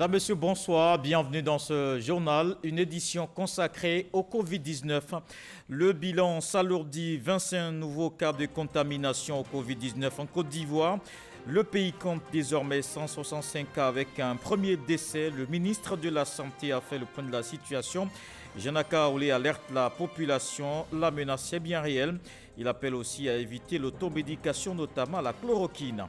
Madame, Monsieur, bonsoir. Bienvenue dans ce journal, une édition consacrée au Covid-19. Le bilan s'alourdit, 25 nouveaux cas de contamination au Covid-19 en Côte d'Ivoire. Le pays compte désormais 165 cas avec un premier décès. Le ministre de la Santé a fait le point de la situation. Janaka Aoulé alerte la population. La menace est bien réelle. Il appelle aussi à éviter l'automédication, notamment la chloroquine.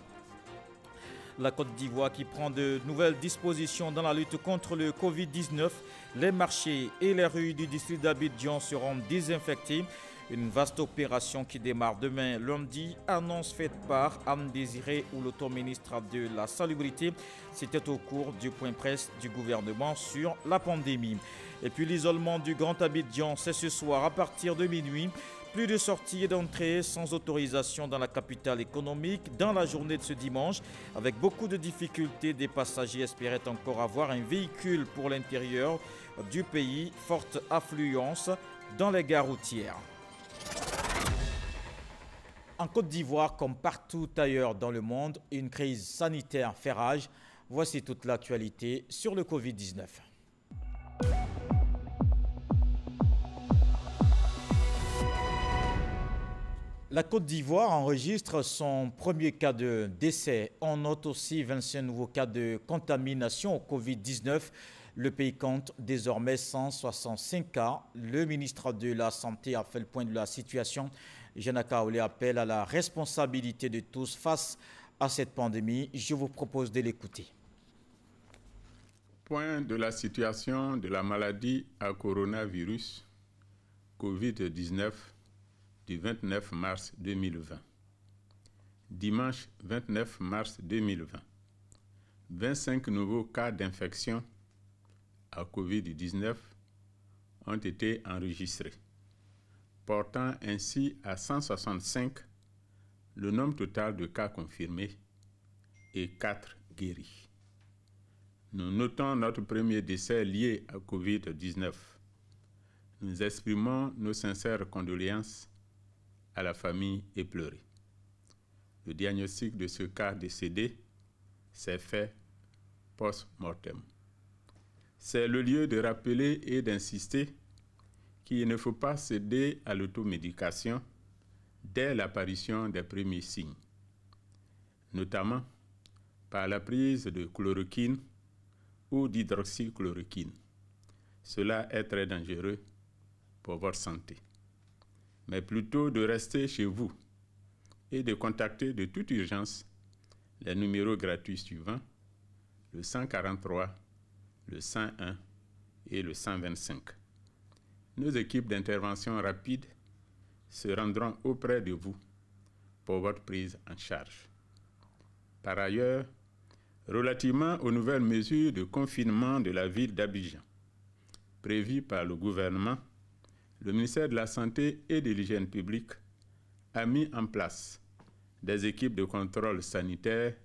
La Côte d'Ivoire qui prend de nouvelles dispositions dans la lutte contre le Covid-19. Les marchés et les rues du district d'Abidjan seront désinfectés. Une vaste opération qui démarre demain lundi. Annonce faite par Anne Désiré Ouloto, ministre de la Salubrité. C'était au cours du point presse du gouvernement sur la pandémie. Et puis l'isolement du Grand Abidjan, c'est ce soir à partir de minuit. Plus de sorties et d'entrées sans autorisation dans la capitale économique dans la journée de ce dimanche. Avec beaucoup de difficultés, des passagers espéraient encore avoir un véhicule pour l'intérieur du pays. Forte affluence dans les gares routières. En Côte d'Ivoire, comme partout ailleurs dans le monde, une crise sanitaire fait rage. Voici toute l'actualité sur le Covid-19. La Côte d'Ivoire enregistre son premier cas de décès. On note aussi 25 nouveaux cas de contamination au Covid-19. Le pays compte désormais 165 cas. Le ministre de la Santé a fait le point de la situation. Janaka Aoulé appelle à la responsabilité de tous face à cette pandémie. Je vous propose de l'écouter. Point de la situation de la maladie à coronavirus Covid-19 du 29 mars 2020. Dimanche 29 mars 2020, 25 nouveaux cas d'infection à Covid-19 ont été enregistrés, portant ainsi à 165 le nombre total de cas confirmés et 4 guéris. Nous notons notre premier décès lié à Covid-19. Nous exprimons nos sincères condoléances à la famille éplorée. Le diagnostic de ce cas décédé s'est fait post-mortem. C'est le lieu de rappeler et d'insister qu'il ne faut pas céder à l'automédication dès l'apparition des premiers signes, notamment par la prise de chloroquine ou d'hydroxychloroquine. Cela est très dangereux pour votre santé. Mais plutôt de rester chez vous et de contacter de toute urgence les numéros gratuits suivants, le 143, le 101 et le 125. Nos équipes d'intervention rapide se rendront auprès de vous pour votre prise en charge. Par ailleurs, relativement aux nouvelles mesures de confinement de la ville d'Abidjan, prévues par le gouvernement, le ministère de la Santé et de l'Hygiène publique a mis en place des équipes de contrôle sanitaire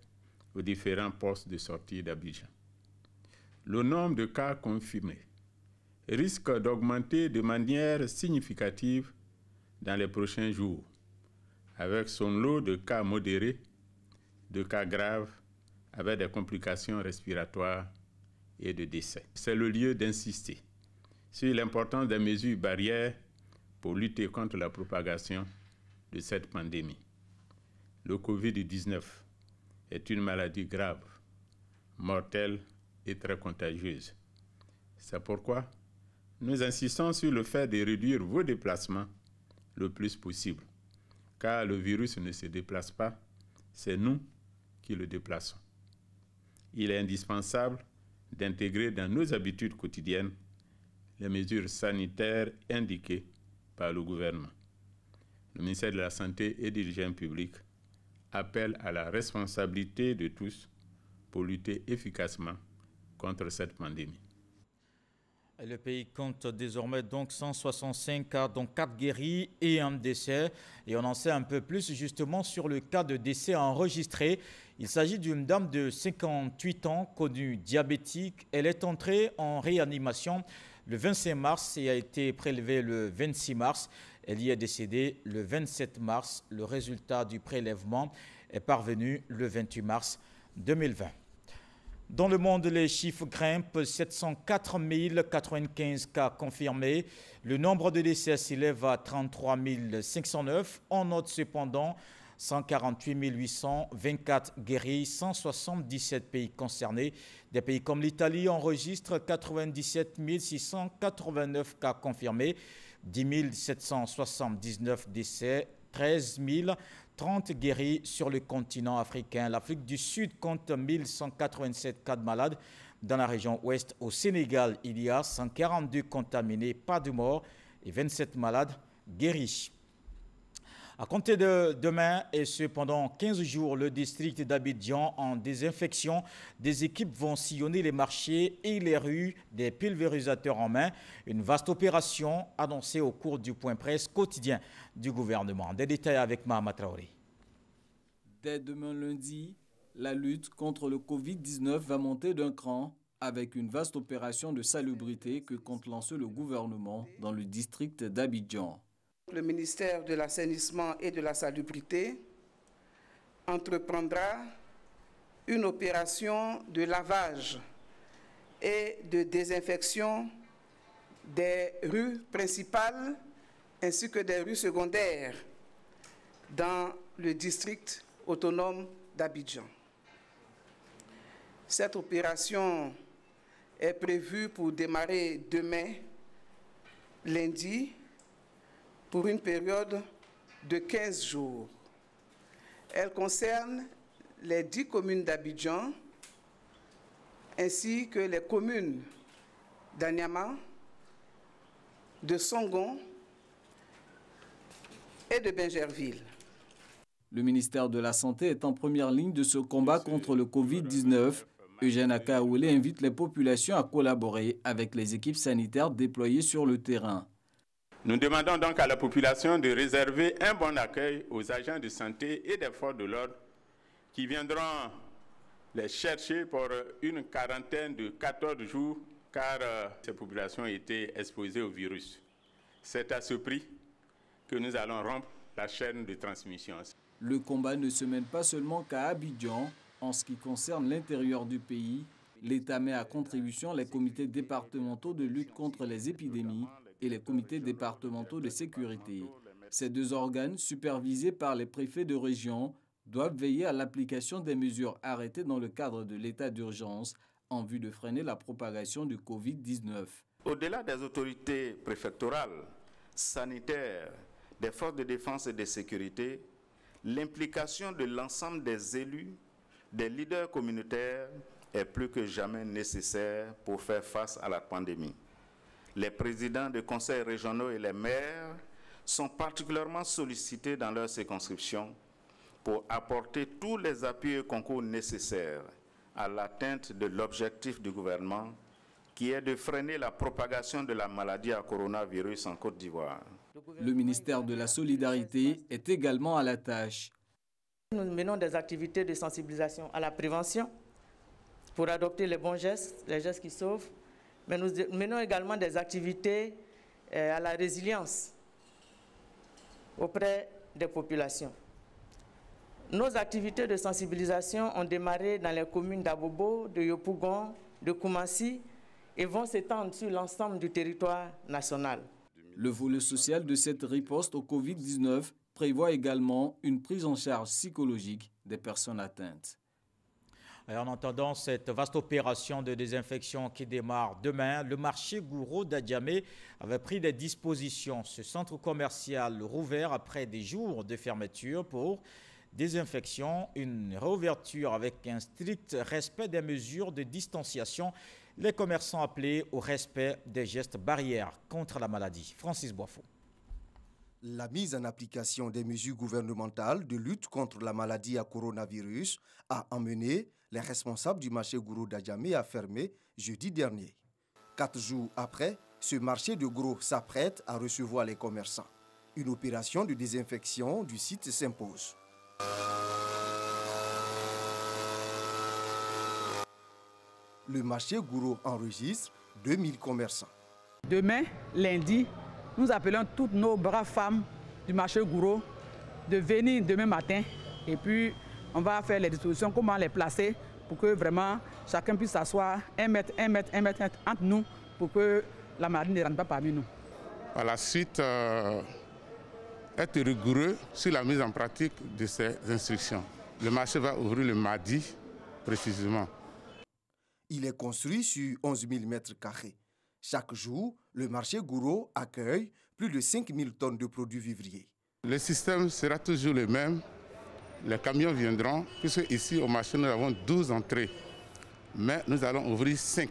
aux différents postes de sortie d'Abidjan. Le nombre de cas confirmés risque d'augmenter de manière significative dans les prochains jours, avec son lot de cas modérés, de cas graves, avec des complications respiratoires et de décès. C'est le lieu d'insister sur l'importance des mesures barrières pour lutter contre la propagation de cette pandémie. Le Covid-19 est une maladie grave, mortelle et très contagieuse. C'est pourquoi nous insistons sur le fait de réduire vos déplacements le plus possible, car le virus ne se déplace pas, c'est nous qui le déplaçons. Il est indispensable d'intégrer dans nos habitudes quotidiennes les mesures sanitaires indiquées par le gouvernement. Le ministère de la Santé et de l'Hygiène publique appelle à la responsabilité de tous pour lutter efficacement contre cette pandémie. Le pays compte désormais donc 165 cas, dont 4 guéris et un décès. Et on en sait un peu plus justement sur le cas de décès enregistré. Il s'agit d'une dame de 58 ans, connue diabétique. Elle est entrée en réanimation le 25 mars et a été prélevée le 26 mars. Elle y est décédée le 27 mars. Le résultat du prélèvement est parvenu le 28 mars 2020. Dans le monde, les chiffres grimpent, 704 095 cas confirmés. Le nombre de décès s'élève à 33 509. On note cependant 148 824 guéris, 177 pays concernés. Des pays comme l'Italie enregistrent 97 689 cas confirmés, 10 779 décès, 13 030 guéris sur le continent africain. L'Afrique du Sud compte 1187 cas de malades. Dans la région ouest, au Sénégal, il y a 142 contaminés, pas de morts et 27 malades guéris. À compter de demain et ce pendant 15 jours, le district d'Abidjan en désinfection. Des équipes vont sillonner les marchés et les rues, des pulvérisateurs en main. Une vaste opération annoncée au cours du point presse quotidien du gouvernement. Des détails avec Mahama Traoré. Dès demain lundi, la lutte contre le Covid-19 va monter d'un cran avec une vaste opération de salubrité que compte lancer le gouvernement dans le district d'Abidjan. Le ministère de l'Assainissement et de la Salubrité entreprendra une opération de lavage et de désinfection des rues principales ainsi que des rues secondaires dans le district autonome d'Abidjan. Cette opération est prévue pour démarrer demain, lundi, pour une période de 15 jours. Elle concerne les 10 communes d'Abidjan ainsi que les communes d'Anyama, de Songon et de Bingerville. Le ministère de la Santé est en première ligne de ce combat contre le Covid-19. Eugène Akaoulé invite les populations à collaborer avec les équipes sanitaires déployées sur le terrain. Nous demandons donc à la population de réserver un bon accueil aux agents de santé et des forces de l'ordre qui viendront les chercher pour une quarantaine de 14 jours car ces populations étaient exposées au virus. C'est à ce prix que nous allons rompre la chaîne de transmission. Le combat ne se mène pas seulement qu'à Abidjan. En ce qui concerne l'intérieur du pays, l'État met à contribution les comités départementaux de lutte contre les épidémies et les comités départementaux de sécurité. Ces deux organes, supervisés par les préfets de région, doivent veiller à l'application des mesures arrêtées dans le cadre de l'état d'urgence en vue de freiner la propagation du Covid-19. Au-delà des autorités préfectorales, sanitaires, des forces de défense et de sécurité, l'implication de l'ensemble des élus, des leaders communautaires est plus que jamais nécessaire pour faire face à la pandémie. Les présidents de conseils régionaux et les maires sont particulièrement sollicités dans leur circonscription pour apporter tous les appuis et concours nécessaires à l'atteinte de l'objectif du gouvernement qui est de freiner la propagation de la maladie à coronavirus en Côte d'Ivoire. Le ministère de la Solidarité est également à la tâche. Nous menons des activités de sensibilisation à la prévention pour adopter les bons gestes, les gestes qui sauvent. Mais nous menons également des activités à la résilience auprès des populations. Nos activités de sensibilisation ont démarré dans les communes d'Abobo, de Yopougon, de Koumassi et vont s'étendre sur l'ensemble du territoire national. Le volet social de cette riposte au Covid-19 prévoit également une prise en charge psychologique des personnes atteintes. En attendant cette vaste opération de désinfection qui démarre demain, le marché Gouro d'Adjamé avait pris des dispositions. Ce centre commercial rouvert après des jours de fermeture pour désinfection, une réouverture avec un strict respect des mesures de distanciation. Les commerçants appelés au respect des gestes barrières contre la maladie. Francis Boifo. La mise en application des mesures gouvernementales de lutte contre la maladie à coronavirus a emmené les responsables du marché Gouro d'Adjamé à fermer jeudi dernier. 4 jours après, ce marché de gros s'apprête à recevoir les commerçants. Une opération de désinfection du site s'impose. Le marché Gouro enregistre 2000 commerçants. Demain, lundi, nous appelons toutes nos braves femmes du marché Gouro de venir demain matin et puis on va faire les dispositions, comment les placer pour que vraiment chacun puisse s'asseoir 1 mètre entre nous pour que la maladie ne rentre pas parmi nous. Par la suite, être rigoureux sur la mise en pratique de ces instructions. Le marché va ouvrir le mardi précisément. Il est construit sur 11 000 mètres carrés. Chaque jour, le marché Gouro accueille plus de 5 000 tonnes de produits vivriers. Le système sera toujours le même. Les camions viendront, puisque ici au marché nous avons 12 entrées. Mais nous allons ouvrir 5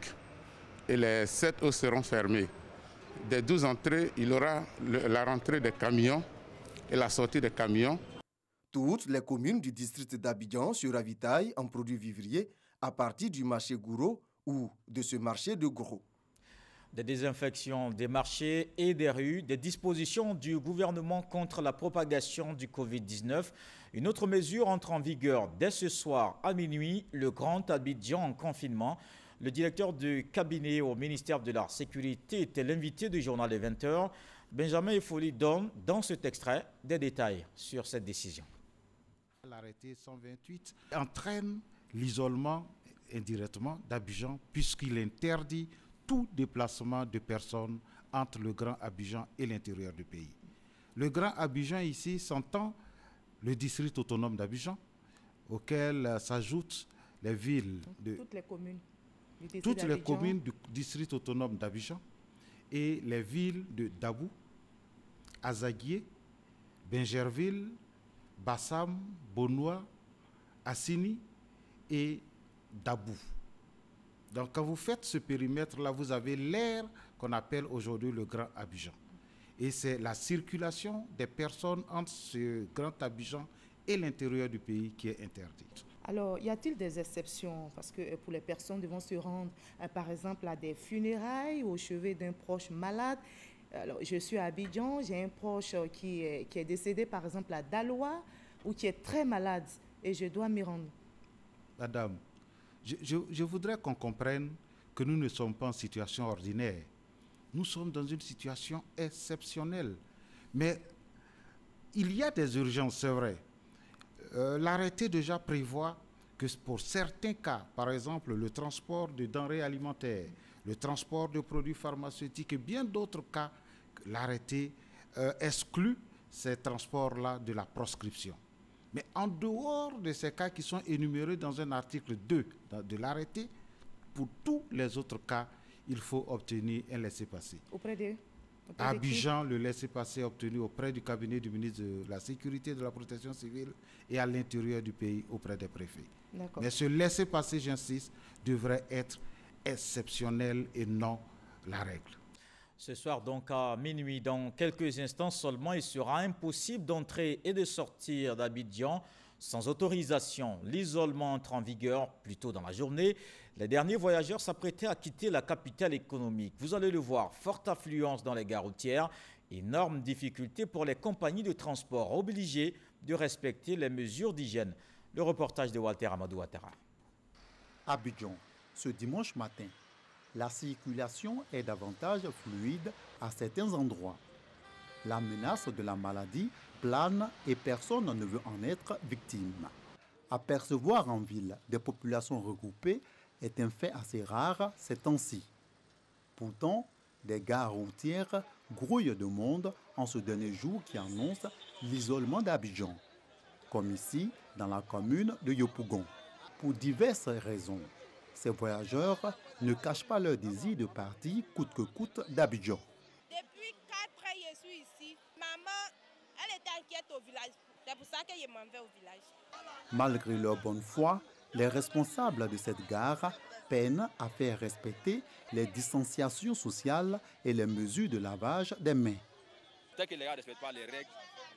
et les 7 autres seront fermées. Des 12 entrées, il y aura la rentrée des camions et la sortie des camions. Toutes les communes du district d'Abidjan se ravitaillent en produits vivriers à partir du marché Gouro ou de ce marché de Gros. Des désinfections des marchés et des rues, des dispositions du gouvernement contre la propagation du Covid-19. Une autre mesure entre en vigueur dès ce soir à minuit, le Grand Abidjan en confinement. Le directeur du cabinet au ministère de la Sécurité était l'invité du journal des 20h. Benjamin Efoli donne dans cet extrait des détails sur cette décision. L'arrêté 128 entraîne l'isolement indirectement d'Abidjan puisqu'il interdit tout déplacement de personnes entre le Grand Abidjan et l'intérieur du pays. Le Grand Abidjan ici s'entend le district autonome d'Abidjan, auquel s'ajoutent les villes de toutes les communes du district autonome d'Abidjan et les villes de Dabou, Azaguié, Bingerville, Bassam, Bonoua, Assini et Dabou. Donc quand vous faites ce périmètre-là, vous avez l'aire qu'on appelle aujourd'hui le Grand Abidjan. Et c'est la circulation des personnes entre ce Grand Abidjan et l'intérieur du pays qui est interdite. Alors, y a-t-il des exceptions? Parce que pour les personnes qui vont se rendre, par exemple, à des funérailles ou au chevet d'un proche malade. Alors, je suis à Abidjan, j'ai un proche qui est décédé, par exemple, à Daloa, ou qui est très malade, et je dois m'y rendre. Madame, je voudrais qu'on comprenne que nous ne sommes pas en situation ordinaire. Nous sommes dans une situation exceptionnelle. Mais il y a des urgences, c'est vrai. L'arrêté déjà prévoit que pour certains cas, par exemple le transport de denrées alimentaires, le transport de produits pharmaceutiques et bien d'autres cas, l'arrêté exclut ces transports-là de la proscription. Mais en dehors de ces cas qui sont énumérés dans un article 2 de l'arrêté, pour tous les autres cas, il faut obtenir un laissez-passer. Auprès de À Abidjan, le laissez-passer obtenu auprès du cabinet du ministre de la Sécurité et de la Protection civile et à l'intérieur du pays auprès des préfets. Mais ce laissez-passer, j'insiste, devrait être exceptionnel et non la règle. Ce soir, donc à minuit, dans quelques instants seulement, il sera impossible d'entrer et de sortir d'Abidjan sans autorisation. L'isolement entre en vigueur plus tôt dans la journée. Les derniers voyageurs s'apprêtaient à quitter la capitale économique. Vous allez le voir, forte affluence dans les gares routières, énorme difficulté pour les compagnies de transport obligées de respecter les mesures d'hygiène. Le reportage de Walter Amadou Ouattara. Abidjan, ce dimanche matin, la circulation est davantage fluide à certains endroits. La menace de la maladie plane et personne ne veut en être victime. Apercevoir en ville des populations regroupées est un fait assez rare ces temps-ci. Pourtant, des gares routières grouillent de monde en ce dernier jour qui annonce l'isolement d'Abidjan, comme ici dans la commune de Yopougon. Pour diverses raisons, ces voyageurs ne cachent pas leur désir de partir coûte que coûte d'Abidjan. Depuis 4 ans, je suis ici. Maman, elle est inquiète au village. C'est pour ça que je m'en vais au village. Malgré leur bonne foi, les responsables de cette gare peinent à faire respecter les distanciations sociales et les mesures de lavage des mains. Tant que les gars ne respectent pas les règles,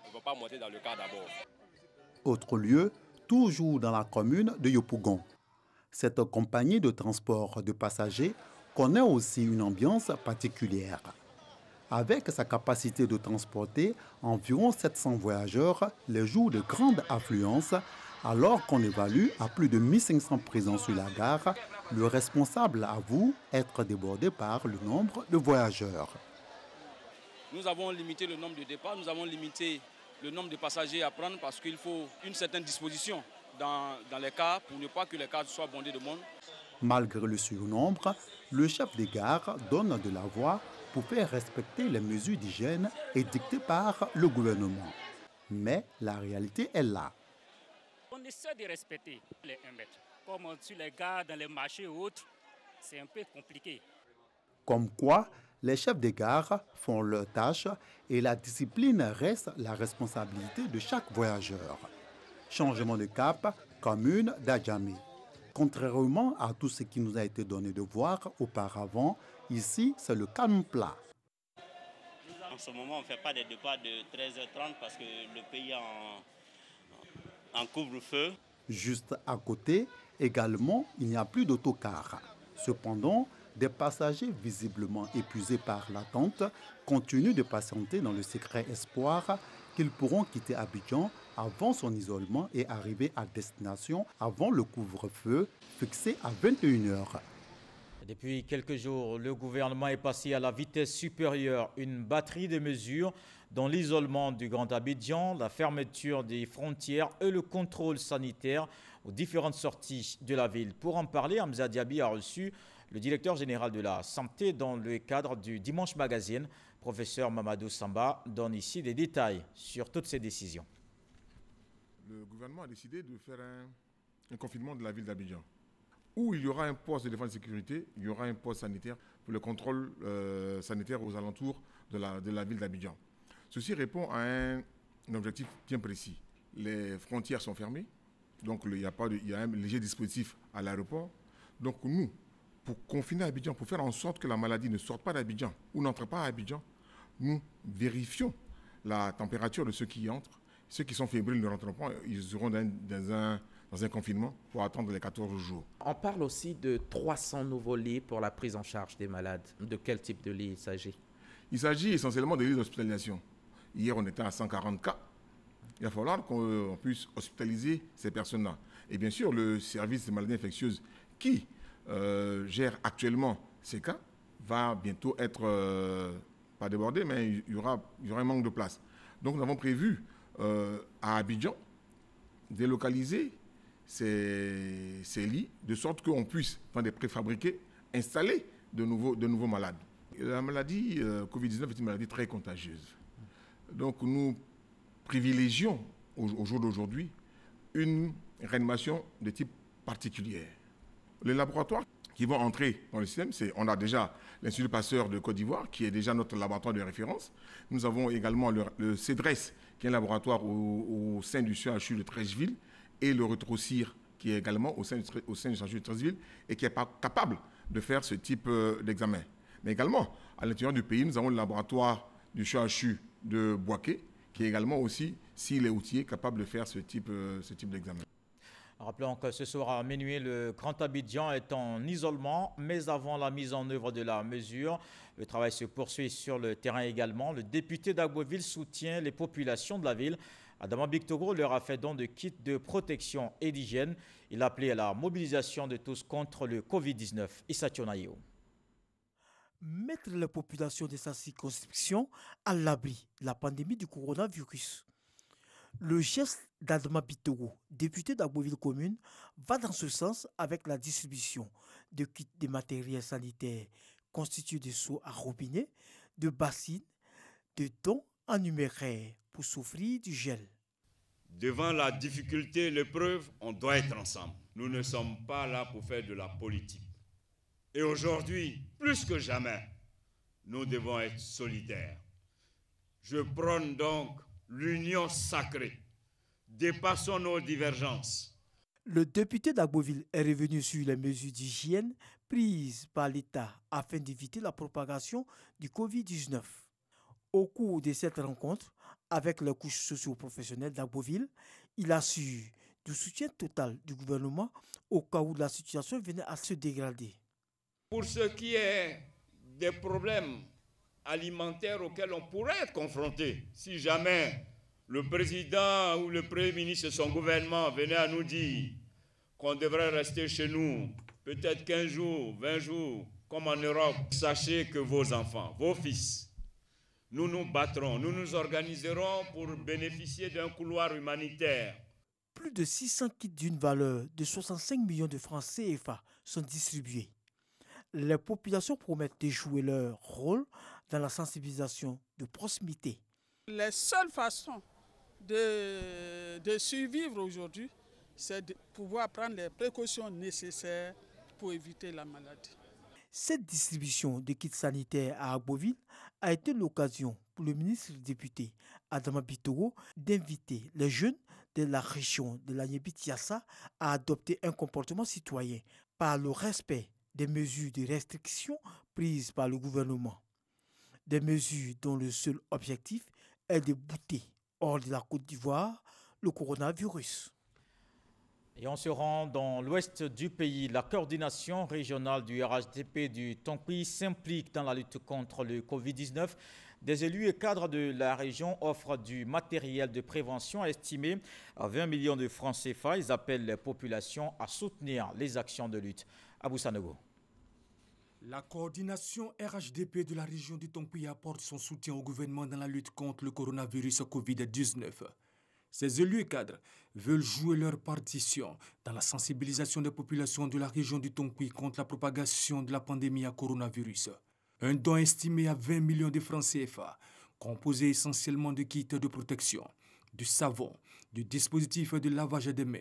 ils ne vont pas monter dans le car d'abord. Autre lieu, toujours dans la commune de Yopougon. Cette compagnie de transport de passagers connaît aussi une ambiance particulière. Avec sa capacité de transporter environ 700 voyageurs les jours de grande affluence, alors qu'on évalue à plus de 1500 présents sur la gare, le responsable avoue être débordé par le nombre de voyageurs. Nous avons limité le nombre de départs, nous avons limité le nombre de passagers à prendre parce qu'il faut une certaine disposition. dans les cars pour ne pas que les cars soient bondés de monde. Malgré le surnombre, le chef des gares donne de la voix pour faire respecter les mesures d'hygiène édictées par le gouvernement. Mais la réalité est là. On essaie de respecter les 1 mètre. Comme sur les gares, dans les marchés ou autres, c'est un peu compliqué. Comme quoi, les chefs des gares font leur tâche et la discipline reste la responsabilité de chaque voyageur. Changement de cap, commune d'Adjamé. Contrairement à tout ce qui nous a été donné de voir auparavant, ici, c'est le calme plat. En ce moment, on ne fait pas des départs de 13h30 parce que le pays est en couvre-feu. Juste à côté, également, il n'y a plus d'autocar. Cependant, des passagers visiblement épuisés par l'attente continuent de patienter dans le secret espoir qu'ils pourront quitter Abidjan avant son isolement et arriver à destination avant le couvre-feu fixé à 21h. Depuis quelques jours, le gouvernement est passé à la vitesse supérieure. Une batterie de mesures dont l'isolement du Grand Abidjan, la fermeture des frontières et le contrôle sanitaire aux différentes sorties de la ville. Pour en parler, Hamza Diaby a reçu le directeur général de la santé dans le cadre du Dimanche Magazine. Professeur Mamadou Samba donne ici des détails sur toutes ces décisions. Le gouvernement a décidé de faire un confinement de la ville d'Abidjan, où il y aura un poste de défense et de sécurité, il y aura un poste sanitaire pour le contrôle sanitaire aux alentours de la ville d'Abidjan. Ceci répond à un objectif bien précis. Les frontières sont fermées, donc il y a un léger dispositif à l'aéroport. Donc nous, pour confiner Abidjan, pour faire en sorte que la maladie ne sorte pas d'Abidjan ou n'entre pas à Abidjan, nous vérifions la température de ceux qui y entrent. Ceux qui sont fébriles ne rentrent pas, ils seront dans un confinement pour attendre les 14 jours. On parle aussi de 300 nouveaux lits pour la prise en charge des malades. De quel type de lit il s'agit? Il s'agit essentiellement de lits d'hospitalisation. Hier, on était à 140 cas. Il va falloir qu'on puisse hospitaliser ces personnes-là. Et bien sûr, le service des maladies infectieuses qui gère actuellement ces cas va bientôt être, pas débordé, mais il y aura un manque de place. Donc nous avons prévu à Abidjan délocaliser ces lits de sorte qu'on puisse, dans des préfabriqués, installer de nouveaux malades. La maladie Covid-19 est une maladie très contagieuse. Donc nous privilégions au jour d'aujourd'hui une réanimation de type particulier. Les laboratoires qui vont entrer dans le système, on a déjà l'Institut Pasteur de Côte d'Ivoire, qui est déjà notre laboratoire de référence. Nous avons également le CEDRES, qui est un laboratoire au sein du CHU de Treichville, et le Retrocir, qui est également au sein du CHU de Treichville, et qui est capable de faire ce type d'examen. Mais également, à l'intérieur du pays, nous avons le laboratoire du CHU de Boaké, qui est également aussi, s'il est outillé, capable de faire ce type d'examen. Rappelons que ce soir à minuit, le Grand Abidjan est en isolement, mais avant la mise en œuvre de la mesure, le travail se poursuit sur le terrain également. Le député d'Agboville soutient les populations de la ville. Adama Bictogo leur a fait don de kits de protection et d'hygiène. Il a appelé à la mobilisation de tous contre le Covid-19. Issa Tionayo. Mettre la population de sa circonscription à l'abri de la pandémie du coronavirus. Le geste d'Adama Bictogo, député d'Agboville commune, va dans ce sens avec la distribution de kits de matériel sanitaire constitués de seaux à robinet, de bassines, de dons en numéraire pour s'offrir du gel. Devant la difficulté, l'épreuve, on doit être ensemble. Nous ne sommes pas là pour faire de la politique. Et aujourd'hui, plus que jamais, nous devons être solidaires. Je prône donc l'union sacrée. Dépassons nos divergences. Le député d'Agboville est revenu sur les mesures d'hygiène prises par l'État afin d'éviter la propagation du Covid-19. Au cours de cette rencontre avec les couches socio-professionnelles d'Agboville, il assure du soutien total du gouvernement au cas où la situation venait à se dégrader. Pour ce qui est des problèmes alimentaires auxquels on pourrait être confronté, si jamais le président ou le premier ministre de son gouvernement venait à nous dire qu'on devrait rester chez nous peut-être 15 jours, 20 jours, comme en Europe, sachez que vos enfants, vos fils, nous nous battrons, nous nous organiserons pour bénéficier d'un couloir humanitaire. Plus de 600 kits d'une valeur de 65 millions de francs CFA sont distribués. Les populations promettent de jouer leur rôle dans la sensibilisation de proximité. La seule façon de survivre aujourd'hui, c'est de pouvoir prendre les précautions nécessaires pour éviter la maladie. Cette distribution de kits sanitaires à Agboville a été l'occasion pour le ministre député Adama Bitoro d'inviter les jeunes de la région de la Yébi-Tiassa à adopter un comportement citoyen par le respect des mesures de restriction prises par le gouvernement. Des mesures dont le seul objectif est de bouter hors de la Côte d'Ivoire le coronavirus. Et on se rend dans l'ouest du pays. La coordination régionale du RHDP du Tonkouy s'implique dans la lutte contre le Covid-19. Des élus et cadres de la région offrent du matériel de prévention estimé à 20 millions de francs CFA. Ils appellent les populations à soutenir les actions de lutte. Abou Sanogo. La coordination RHDP de la région du Tonkouy apporte son soutien au gouvernement dans la lutte contre le coronavirus Covid-19. Ces élus et cadres veulent jouer leur partition dans la sensibilisation des populations de la région du Tonkouy contre la propagation de la pandémie à coronavirus. Un don estimé à 20 millions de francs CFA, composé essentiellement de kits de protection, du savon, du dispositif de lavage des mains,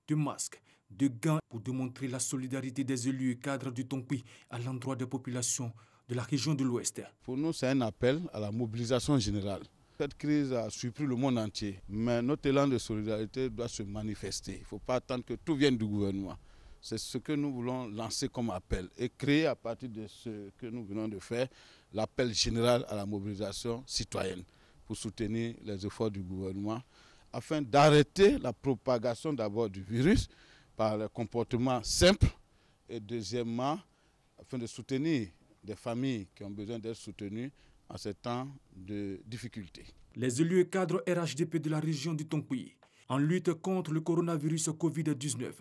de masques, de gants pour démontrer la solidarité des élus et cadres du Tonkouy à l'endroit des populations de la région de l'Ouest. Pour nous, c'est un appel à la mobilisation générale. Cette crise a surpris le monde entier, mais notre élan de solidarité doit se manifester. Il ne faut pas attendre que tout vienne du gouvernement. C'est ce que nous voulons lancer comme appel et créer à partir de ce que nous venons de faire, l'appel général à la mobilisation citoyenne pour soutenir les efforts du gouvernement afin d'arrêter la propagation d'abord du virus par le comportement simple et deuxièmement afin de soutenir des familles qui ont besoin d'être soutenues en ces temps de difficultés. Les élus et cadres RHDP de la région du Tonkouy, en lutte contre le coronavirus Covid-19,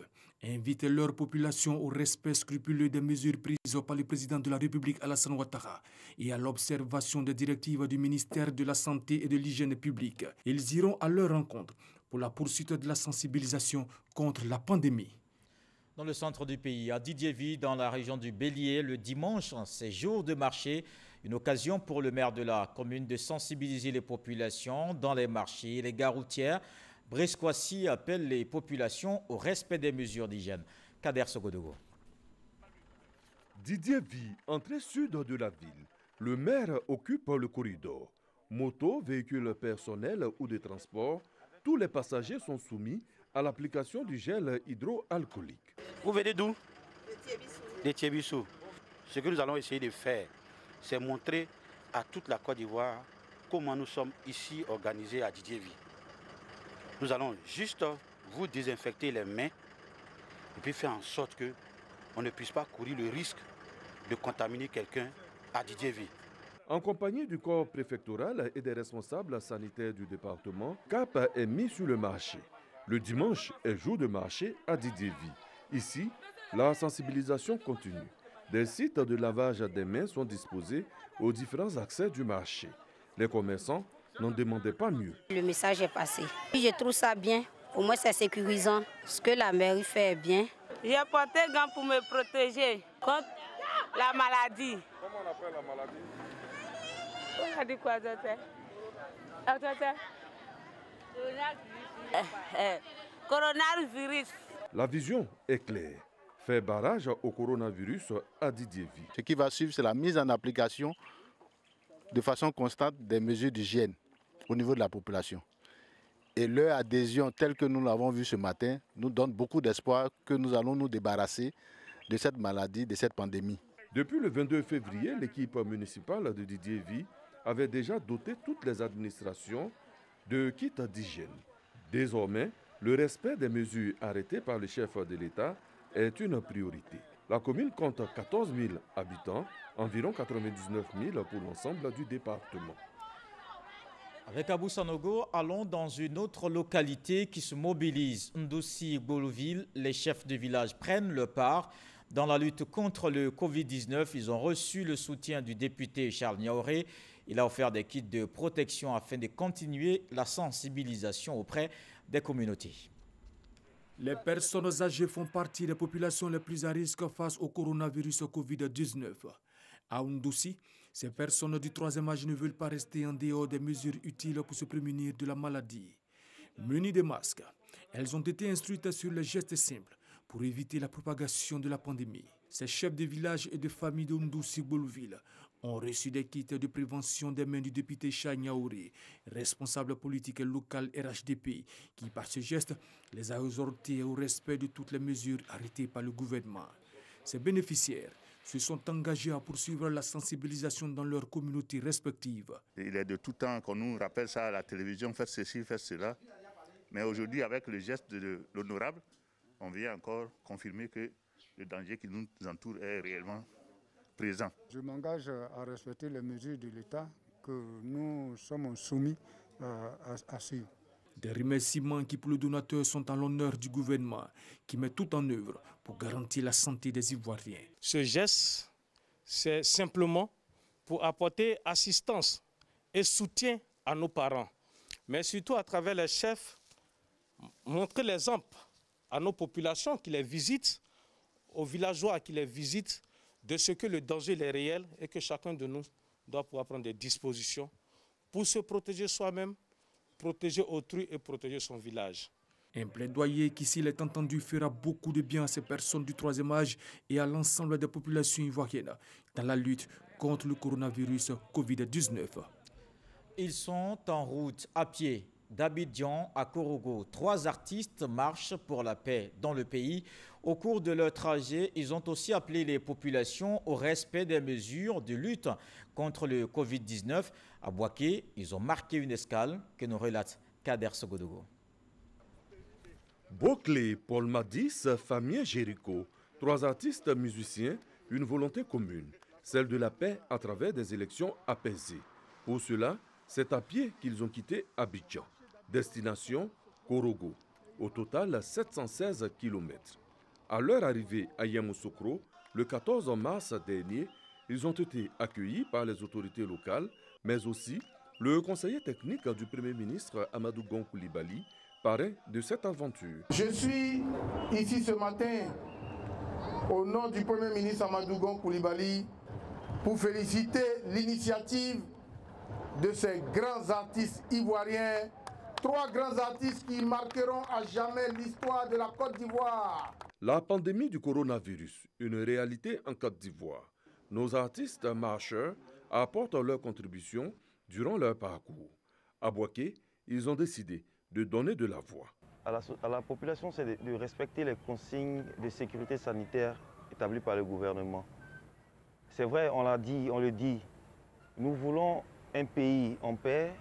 invitent leur population au respect scrupuleux des mesures prises par le président de la République Alassane Ouattara et à l'observation des directives du ministère de la Santé et de l'Hygiène publique. Ils iront à leur rencontre pour la poursuite de la sensibilisation contre la pandémie. Dans le centre du pays, à Didiéville, dans la région du Bélier, le dimanche, c'est jour de marché. Une occasion pour le maire de la commune de sensibiliser les populations dans les marchés et les gares routières. Brescoissi appelle les populations au respect des mesures d'hygiène. Kader Sogodogo. Didiéville, entrée sud de la ville. Le maire occupe le corridor. Moto, véhicules personnels ou de transport, tous les passagers sont soumis à l'application du gel hydroalcoolique. Vous venez d'où? De Thiébissou. Ce que nous allons essayer de faire, c'est montrer à toute la Côte d'Ivoire comment nous sommes ici organisés à Didiéville. Nous allons juste vous désinfecter les mains et puis faire en sorte qu'on ne puisse pas courir le risque de contaminer quelqu'un à Didiéville. En compagnie du corps préfectoral et des responsables sanitaires du département, Cap est mis sur le marché. Le dimanche est jour de marché à Didiéville. Ici, la sensibilisation continue. Des sites de lavage des mains sont disposés aux différents accès du marché. Les commerçants n'en demandaient pas mieux. Le message est passé. Je trouve ça bien. Au moins, c'est sécurisant. Ce que la mairie fait est bien. J'ai porté gants pour me protéger contre la maladie. Comment on appelle la maladie? On a dit quoi, docteur? Coronavirus. La vision est claire. Faire barrage au coronavirus à Didiéville. Ce qui va suivre, c'est la mise en application de façon constante des mesures d'hygiène au niveau de la population. Et leur adhésion telle que nous l'avons vu ce matin nous donne beaucoup d'espoir que nous allons nous débarrasser de cette maladie, de cette pandémie. Depuis le 22 février, l'équipe municipale de Didiéville avait déjà doté toutes les administrations de kits d'hygiène. Désormais, le respect des mesures arrêtées par le chef de l'État est une priorité. La commune compte 14 000 habitants, environ 99 000 pour l'ensemble du département. Avec Abou Sanogo, allons dans une autre localité qui se mobilise. Ndossi et Boloville, les chefs de village prennent leur part dans la lutte contre le Covid-19. Ils ont reçu le soutien du député Charles Niaoré. Il a offert des kits de protection afin de continuer la sensibilisation auprès des communautés. Les personnes âgées font partie des populations les plus à risque face au coronavirus Covid-19. À Oundoussi, ces personnes du troisième âge ne veulent pas rester en dehors des mesures utiles pour se prémunir de la maladie. Munies de masques, elles ont été instruites sur les gestes simples pour éviter la propagation de la pandémie. Ces chefs de village et de familles d'Oundoussi-Boulville ont reçu des kits de prévention des mains du député Chagnaouri, responsable politique local RHDP, qui par ce geste les a exhortés au respect de toutes les mesures arrêtées par le gouvernement. Ces bénéficiaires se sont engagés à poursuivre la sensibilisation dans leurs communautés respectives. Il est de tout temps qu'on nous rappelle ça à la télévision, faites ceci, faites cela. Mais aujourd'hui, avec le geste de l'honorable, on vient encore confirmer que le danger qui nous entoure est réellement présent. Je m'engage à respecter les mesures de l'État que nous sommes soumis à suivre. Des remerciements qui pour le donateur sont en l'honneur du gouvernement qui met tout en œuvre pour garantir la santé des Ivoiriens. Ce geste, c'est simplement pour apporter assistance et soutien à nos parents, mais surtout à travers les chefs, montrer l'exemple à nos populations qui les visitent, aux villageois qui les visitent, de ce que le danger est réel et que chacun de nous doit pouvoir prendre des dispositions pour se protéger soi-même, protéger autrui et protéger son village. Un plaidoyer qui, s'il est entendu, fera beaucoup de bien à ces personnes du troisième âge et à l'ensemble des populations ivoiriennes dans la lutte contre le coronavirus Covid-19. Ils sont en route à pied d'Abidjan à Korogo. 3 artistes marchent pour la paix dans le pays. Au cours de leur trajet, ils ont aussi appelé les populations au respect des mesures de lutte contre le Covid-19. À Boaké, ils ont marqué une escale que nous relate Kader Sogodogo. Boclé, Paul Madis, Famien Jéricho, 3 artistes musiciens, une volonté commune, celle de la paix à travers des élections apaisées. Pour cela, c'est à pied qu'ils ont quitté Abidjan. Destination Korogo. Au total, 716 km. À leur arrivée à Yamoussoukro, le 14 mars dernier, ils ont été accueillis par les autorités locales, mais aussi le conseiller technique du Premier ministre Amadou Gon Coulibaly, parrain de cette aventure. Je suis ici ce matin au nom du Premier ministre Amadou Gon Coulibaly pour féliciter l'initiative de ces grands artistes ivoiriens, 3 grands artistes qui marqueront à jamais l'histoire de la Côte d'Ivoire. La pandémie du coronavirus, une réalité en Côte d'Ivoire. Nos artistes marcheurs apportent leur contribution durant leur parcours. À Boaké, ils ont décidé de donner de la voix. À la population, c'est de respecter les consignes de sécurité sanitaire établies par le gouvernement. C'est vrai, on l'a dit, on le dit, nous voulons un pays en paix,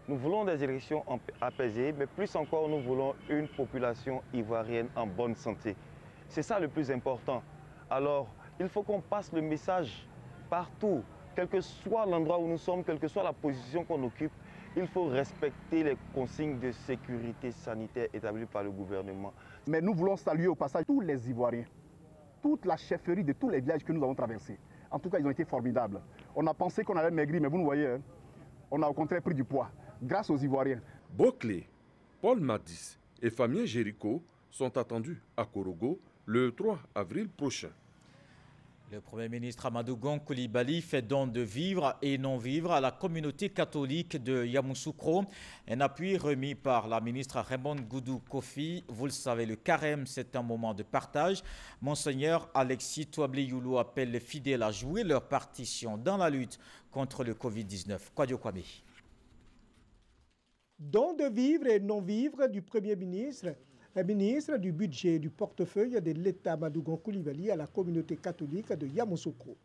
nous voulons des élections apaisées, mais plus encore, nous voulons une population ivoirienne en bonne santé. C'est ça le plus important. Alors, il faut qu'on passe le message partout, quel que soit l'endroit où nous sommes, quelle que soit la position qu'on occupe, il faut respecter les consignes de sécurité sanitaire établies par le gouvernement. Mais nous voulons saluer au passage tous les Ivoiriens, toute la chefferie de tous les villages que nous avons traversés. En tout cas, ils ont été formidables. On a pensé qu'on allait maigrir, mais vous nous voyez, hein, on a au contraire pris du poids, grâce aux Ivoiriens. Boclé, Paul Madis et Famien Jéricho sont attendus à Korogo le 3 avril prochain. Le Premier ministre Amadou Gon Coulibaly fait don de vivres et non-vivres à la communauté catholique de Yamoussoukro. Un appui remis par la ministre Raymond Goudou Kofi. Vous le savez, le carême, c'est un moment de partage. Monseigneur Alexis Touabli-Youlou appelle les fidèles à jouer leur partition dans la lutte contre le Covid-19. Kwadio Kwame. Don de vivres et non-vivres du Premier ministre. Le ministre du Budget et du Portefeuille de l'État Amadou Gon Coulibaly à la communauté catholique de Yamoussoukro.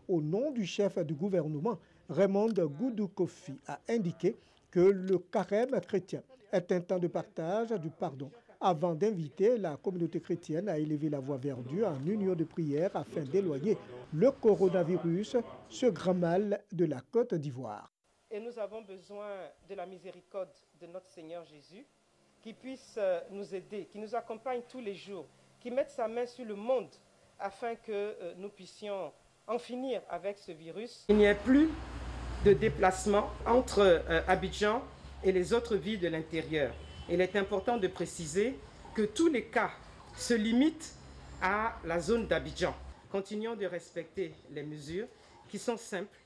Au nom du chef du gouvernement, Raymond Goudou Kofi a indiqué que le carême chrétien est un temps de partage du pardon avant d'inviter la communauté chrétienne à élever la voix vers Dieu en union de prière afin d'éloigner le coronavirus, ce grand mal de la Côte d'Ivoire. Et nous avons besoin de la miséricorde de notre Seigneur Jésus, qui puisse nous aider, qui nous accompagne tous les jours, qui mette sa main sur le monde afin que nous puissions en finir avec ce virus. Il n'y a plus de déplacement entre Abidjan et les autres villes de l'intérieur. Il est important de préciser que tous les cas se limite à la zone d'Abidjan. Continuons de respecter les mesures qui sont simples,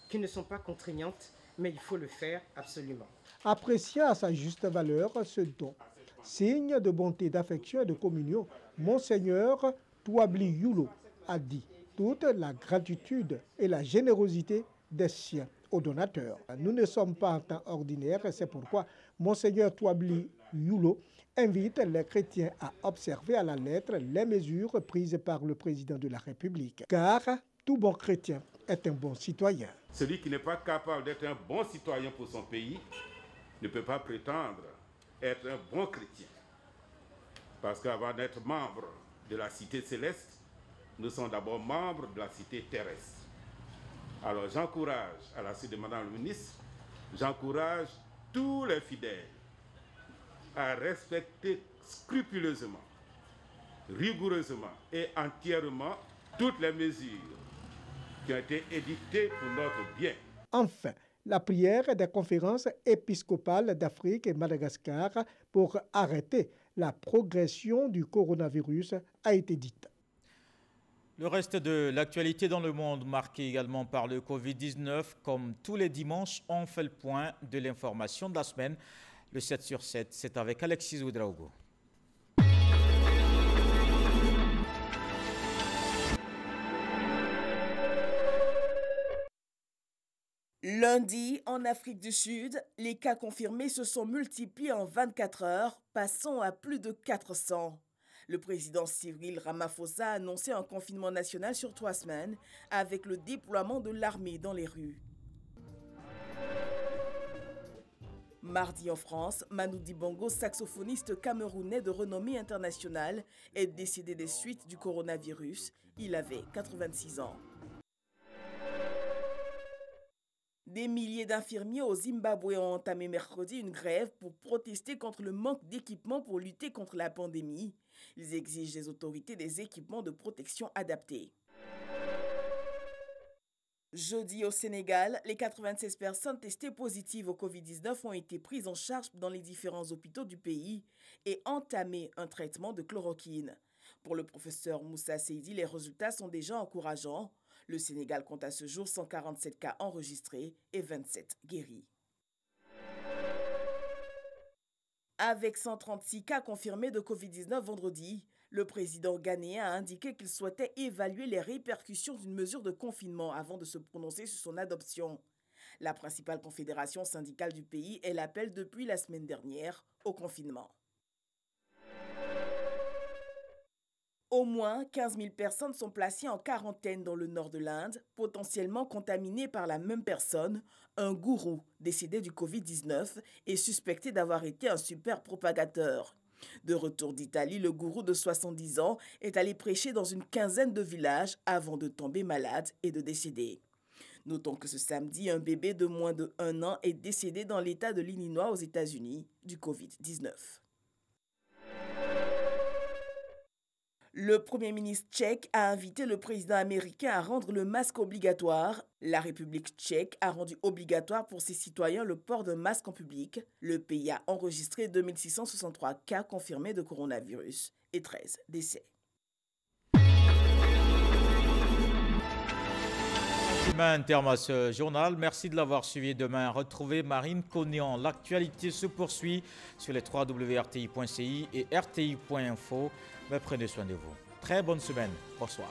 qui ne sont pas contraignantes, mais il faut le faire absolument. Apprécier à sa juste valeur ce don, signe de bonté, d'affection et de communion, Monseigneur Touabli Yulo a dit toute la gratitude et la générosité des siens aux donateurs. Nous ne sommes pas en temps ordinaire, c'est pourquoi Monseigneur Touabli Yulo invite les chrétiens à observer à la lettre les mesures prises par le président de la République. Car tout bon chrétien est un bon citoyen. Celui qui n'est pas capable d'être un bon citoyen pour son pays ne peut pas prétendre être un bon chrétien. Parce qu'avant d'être membre de la cité céleste, nous sommes d'abord membres de la cité terrestre. Alors j'encourage, à la suite de Madame le ministre, j'encourage tous les fidèles à respecter scrupuleusement, rigoureusement et entièrement toutes les mesures qui ont été édictées pour notre bien. Enfin, la prière des conférences épiscopales d'Afrique et Madagascar pour arrêter la progression du coronavirus a été dite. Le reste de l'actualité dans le monde, marqué également par le Covid-19, comme tous les dimanches, on fait le point de l'information de la semaine. Le 7 sur 7, c'est avec Alexis Ouedraogo. Lundi, en Afrique du Sud, les cas confirmés se sont multipliés en 24 heures, passant à plus de 400. Le président Cyril Ramaphosa a annoncé un confinement national sur 3 semaines, avec le déploiement de l'armée dans les rues. Mardi en France, Manu Dibango, saxophoniste camerounais de renommée internationale, est décédé des suites du coronavirus. Il avait 86 ans. Des milliers d'infirmiers au Zimbabwe ont entamé mercredi une grève pour protester contre le manque d'équipements pour lutter contre la pandémie. Ils exigent des autorités des équipements de protection adaptés. Jeudi au Sénégal, les 96 personnes testées positives au Covid-19 ont été prises en charge dans les différents hôpitaux du pays et entamé un traitement de chloroquine. Pour le professeur Moussa Seydi, les résultats sont déjà encourageants. Le Sénégal compte à ce jour 147 cas enregistrés et 27 guéris. Avec 136 cas confirmés de Covid-19 vendredi, le président ghanéen a indiqué qu'il souhaitait évaluer les répercussions d'une mesure de confinement avant de se prononcer sur son adoption. La principale confédération syndicale du pays, elle appelle depuis la semaine dernière au confinement. Au moins 15 000 personnes sont placées en quarantaine dans le nord de l'Inde, potentiellement contaminées par la même personne, un gourou décédé du Covid-19 et suspecté d'avoir été un super propagateur. De retour d'Italie, le gourou de 70 ans est allé prêcher dans une quinzaine de villages avant de tomber malade et de décéder. Notons que ce samedi, un bébé de moins de 1 an est décédé dans l'État de l'Illinois aux États-Unis du Covid-19. Le Premier ministre tchèque a invité le président américain à rendre le masque obligatoire. La République tchèque a rendu obligatoire pour ses citoyens le port d'un masque en public. Le pays a enregistré 2663 cas confirmés de coronavirus et 13 décès. Un terme à ce journal. Merci de l'avoir suivi. Demain, retrouvez Marine Cognan. L'actualité se poursuit sur les www.rti.ci et rti.info. Mais prenez soin de vous. Très bonne semaine. Bonsoir.